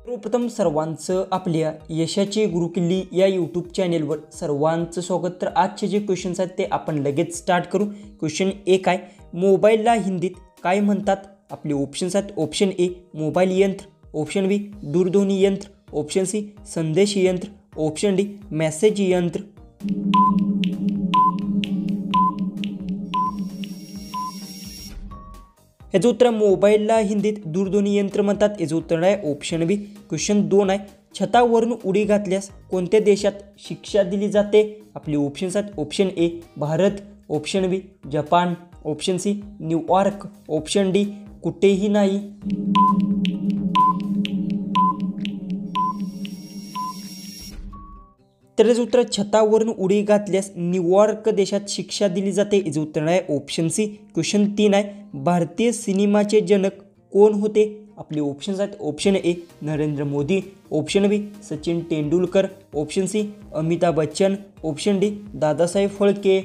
सर्वप्रथम सर्वांचं आपल्या यशाची गुरुकिल्ली या यूट्यूब चॅनेलवर सर्वांचं स्वागत। तर आजचे जे क्वेश्चन्स आहेत ते आपण लगेच स्टार्ट करू। क्वेश्चन 1 आहे, मोबाईलला हिंदीत काय म्हणतात? आपले ऑप्शन्स आहेत, ऑप्शन ए मोबाईल यंत्र, ऑप्शन बी दूरध्वनी यंत्र, ऑप्शन सी संदेश यंत्र, ऑप्शन डी मेसेज यंत्र। याचं उत्तर मोबाईलला हिंदीत दूरध्वनी यंत्र म्हणतात। याचं उत्तर आहे ऑप्शन बी। क्वेश्चन 2 आहे, छतावरून उडी घातल्यास कोणत्या देशात शिक्षा दिली जाते? आपले ऑप्शन्स आहेत, option A Bharat, option B Japan, option C New York, option D कुठेही नाही। तर याचं उत्तर छतावरून उडी घातल्यास न्यूयॉर्क देशात शिक्षा दिली जाते। याचं उत्तर आहे ऑप्शन सी। क्वेश्चन 3 आहे, भारतीय सिनेमाचे जनक कोण होते? आपले ऑप्शन्स आहेत, option A Narendra Modi, option B Sachin Tendulkar, option C Amitabh Bachchan, option D Dadasaheb Phalke.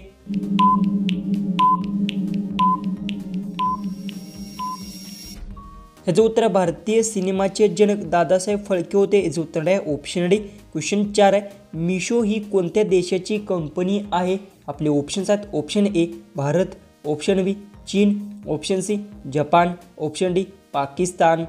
याचं उत्तर भारतीय सिनेमाचे जनक दादासाहेब फाळके होते। याचं उत्तर आहे ऑप्शन डी। क्वेश्चन 4 आहे, मिशो ही कोणत्या देशाची कंपनी आहे? आपले ऑप्शन्स आहेत, option A Bharat, option B चीन, option C Japan, option D Pakistan.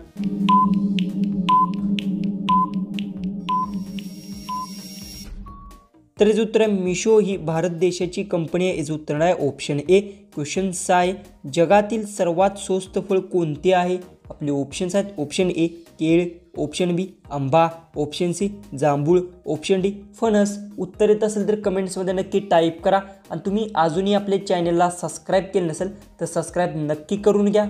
तर याचं उत्तर मिशो ही भारत देशाची कंपनी आहे। याचं उत्तर आहे ऑप्शन ए। क्वेश्चन 6 आहे, जगातील सर्वात स्वस्त फळ कोणते आहे? आपले ऑप्शन्स आहेत, ऑप्शन ए केळ, ऑप्शन बी आंबा, ऑप्शन सी जांभूळ, ऑप्शन डी फणस। उत्तर येत असेल तर कमेंट्समध्ये नक्की टाईप करा आणि तुम्ही अजूनही आपल्या चॅनलला सबस्क्राईब केलं नसेल तर सबस्क्राईब नक्की करून घ्या।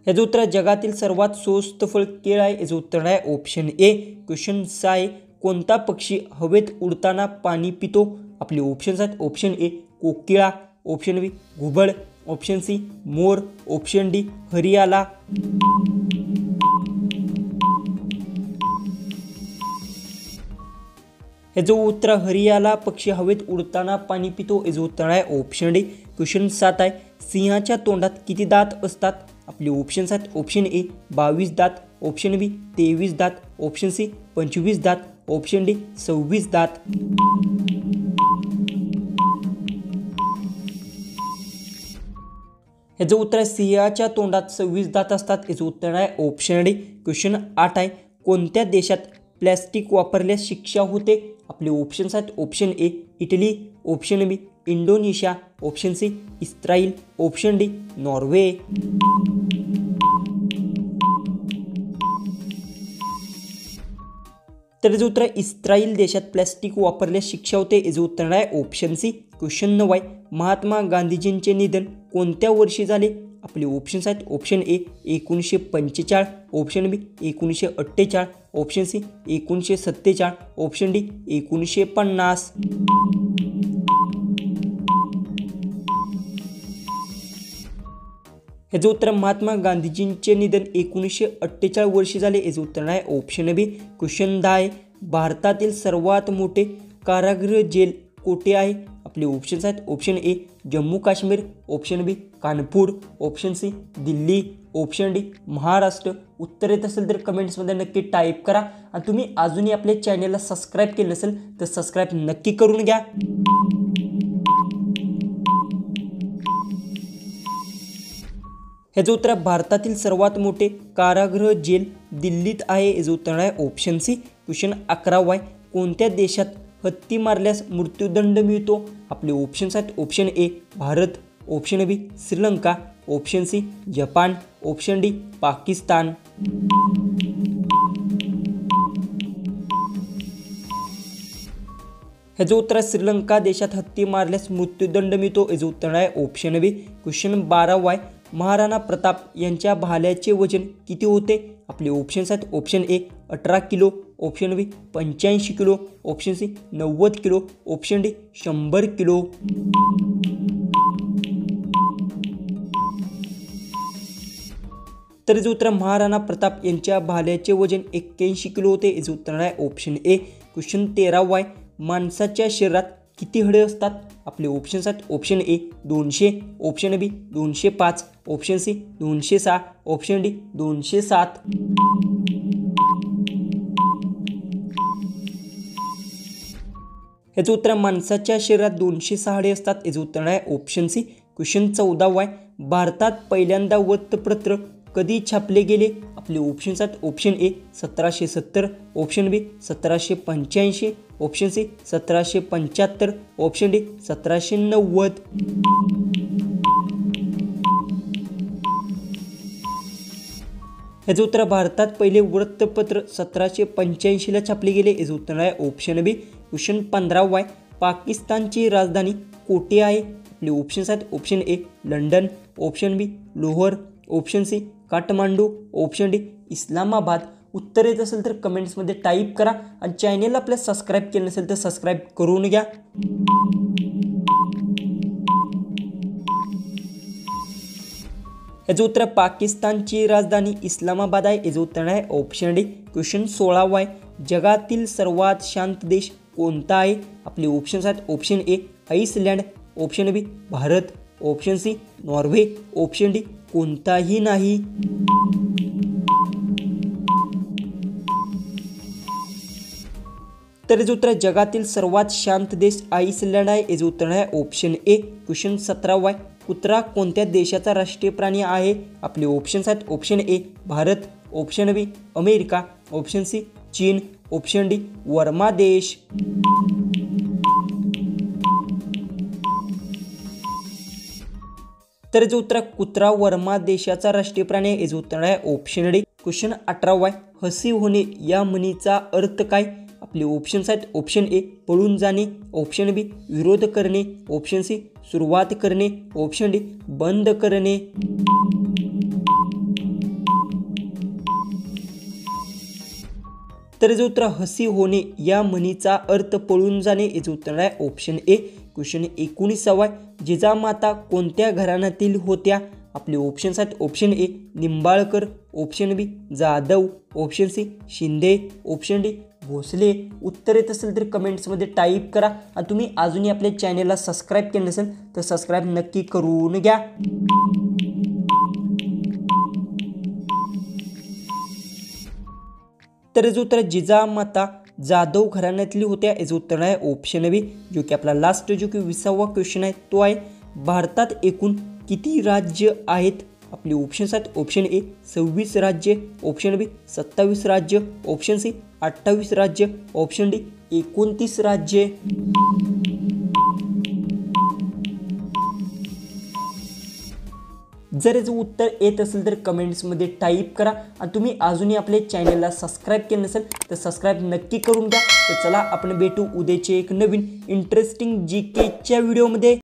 याचं उत्तर जगातील सर्वात स्वस्त फळ केळ आहे। याचं उत्तर आहे ऑप्शन ए। क्वेश्चन 6 आहे, कोणता पक्षी हवेत उडताना पाणी पितो? आपले ऑप्शन्स आहेत, ऑप्शन ए कोकिळा, ऑप्शन बी घुबड, ऑप्शन सी मोर, ऑप्शन डी हरियाला। याचं उत्तर हरियाला पक्षी हवेत उडताना पाणी पितो। याचं उत्तर आहे ऑप्शन डी। क्वेश्चन 7 आहे, सिंहाच्या तोंडात किती दात असतात? आपले ऑप्शन्स आहेत, ऑप्शन ए 22 दात, ऑप्शन बी 23 दात, ऑप्शन सी 25 दात, ऑप्शन डी 26 दात। याचं उत्तर सिंहाच्या तोंडात 26 दात असतात। याचं उत्तर आहे ऑप्शन डी। क्वेश्चन 8 आहे, कोणत्या देशात प्लॅस्टिक वापरल्यास शिक्षा होते? आपले ऑप्शन्स आहेत, option A Italy, option B Indonesia, option C Israel, option D Norway. तर याचं उत्तर इस्राईल देशात प्लॅस्टिक वापरल्यास शिक्षा होते। याचं उत्तर आहे ऑप्शन सी। क्वेश्चन 9 आहे, महात्मा गांधीजींचे निधन कोणत्या वर्षी झाले? आपले ऑप्शन्स आहेत, option A 1945, option B 1948, option C 1947, option D 1950। याचं उत्तर महात्मा गांधीजींचे निधन 1948 वर्षी झाले। याचं उत्तर आहे ऑप्शन बी। क्वेश्चन 10 आहे, भारतातील सर्वात मोठे कारागृह जेल कोठे आहे? आपले ऑप्शन्स आहेत, option A Jammu Kashmir, option B Kanpur, option C Delhi, option D Maharashtra. उत्तर येत असेल तर कमेंट्समध्ये नक्की टाईप करा आणि तुम्ही अजूनही आपल्या चॅनलला सबस्क्राईब केलं नसेल तर सबस्क्राईब नक्की करून घ्या। याचं उत्तर भारतातील सर्वात मोठे कारागृह जेल दिल्लीत आहे। याचं उत्तर आहे ऑप्शन सी। क्वेश्चन 11 आहे, कोणत्या देशात हत्ती मारल्यास मृत्यूदंड मिळतो? आपले ऑप्शन्स आहेत, option A Bharat, option B Sri Lanka, option C Japan, option D Pakistan. याचं उत्तर श्रीलंका देशात हत्ती मारल्यास मृत्यूदंड मिळतो। याचं उत्तर आहे ऑप्शन बी। क्वेश्चन 12 आहे, महाराणा प्रताप यांच्या भाल्याचे वजन किती होते? आपले ऑप्शन्स आहेत, option A 18 kilo, option B 85 kilo, option C 90 kilo, option D 100 kilo. तर याचं उत्तर महाराणा प्रताप यांच्या भाल्याचे वजन 81 किलो होते। याचं उत्तर आहे ऑप्शन ए। क्वेश्चन 13 आहे, माणसाच्या शरीरात किती हळे असतात? आपले ऑप्शन्स आहेत option A 200, option B 205, option C 206, option D 207. याचं उत्तर माणसाच्या शरीरात 206 हाडे असतात. याचं उत्तर आहे ऑप्शन सी. क्वेश्चन 14 आहे. भारतात पहिल्यांदा वृत्तपत्र कधी छापले गेले? आपले ऑप्शन्स आहेत option A 1770, option B 1785, option C 1775, option D 1790. याचं उत्तर भारतात पहिले वृत्तपत्र 1785ला छापले गेले. याचं उत्तर आहे ऑप्शन बी. क्वेश्चन 15 आहे. पाकिस्तानची राजधानी कोठे आहे? आपले ऑप्शन्स आहेत option A London, option B Lahore, option C Kathmandu, option D Islamabad. उत्तर येत असेल तर कमेंट्समध्ये टाईप करा आणि चॅनेलला आपल्या सबस्क्राईब केलं नसेल तर सबस्क्राईब करून घ्या. याचं उत्तर पाकिस्तानची राजधानी इस्लामाबाद आहे. याचं उत्तर आहे ऑप्शन डी. क्वेश्चन 16 आहे. जगातील सर्वात शांत देश कोणता आहे? आपले ऑप्शन्स आहेत option A Iceland, option B Bharat, option C Norway, option D कोणताही नाही. तर याचं उत्तर जगातील सर्वात शांत देश आईसलँड आहे. याचं उत्तर आहे ऑप्शन ए. क्वेश्चन 17 आहे. कुत्रा कोणत्या देशाचा राष्ट्रीय प्राणी आहे? आपले ऑप्शन्स आहेत option A Bharat, option B America, option C चीन, ऑप्शन डी वर्मा देश. तर याचं उत्तर कुत्रा वर्मा देशाचा राष्ट्रीय प्राणी आहे. याचं उत्तर आहे ऑप्शन डी. क्वेश्चन 18 आहे. हसी होणे या म्हणीचा अर्थ काय? आपले ऑप्शन्स आहेत ऑप्शन ए पळून जाणे, ऑप्शन बी विरोध करणे, ऑप्शन सी सुरुवात करणे, ऑप्शन डी बंद करणे. तर याचं उत्तर हसी होणे या म्हणीचा अर्थ पळून जाणे. याचं उत्तर आहे ऑप्शन ए. क्वेश्चन 19 आहे. जिजामाता कोणत्या घराण्यातील होत्या? आपले ऑप्शन्स आहेत option A Nimbalkar, option B Jadhav, option C Shinde, option D Bhosale. उत्तर येत असेल तर कमेंट्समध्ये टाईप करा आणि तुम्ही अजूनही आपल्या चॅनेलला सबस्क्राईब केलं नसेल तर सबस्क्राईब नक्की करून घ्या. तर याचं उत्तर जिजामाता जाधव घराण्यातली होत्या. याचं उत्तर आहे ऑप्शन बी. जो की आपला लास्ट जो की 20वा क्वेश्चन आहे तो आहे भारतात एकूण किती राज्य आहेत? आपले ऑप्शन्स आहेत ऑप्शन ए 26 राज्य, ऑप्शन बी 27 राज्य, ऑप्शन सी 28 राज्य, ऑप्शन डी 29 राज्य. जर याचं उत्तर येत असेल तर कमेंट्समध्ये टाईप करा आणि तुम्ही अजूनही आपल्या चॅनलला सबस्क्राईब केलं नसेल तर सबस्क्राईब नक्की करून घ्या. तर चला आपण भेटू उद्याचे एक नवीन इंटरेस्टिंग GKच्या व्हिडिओमध्ये.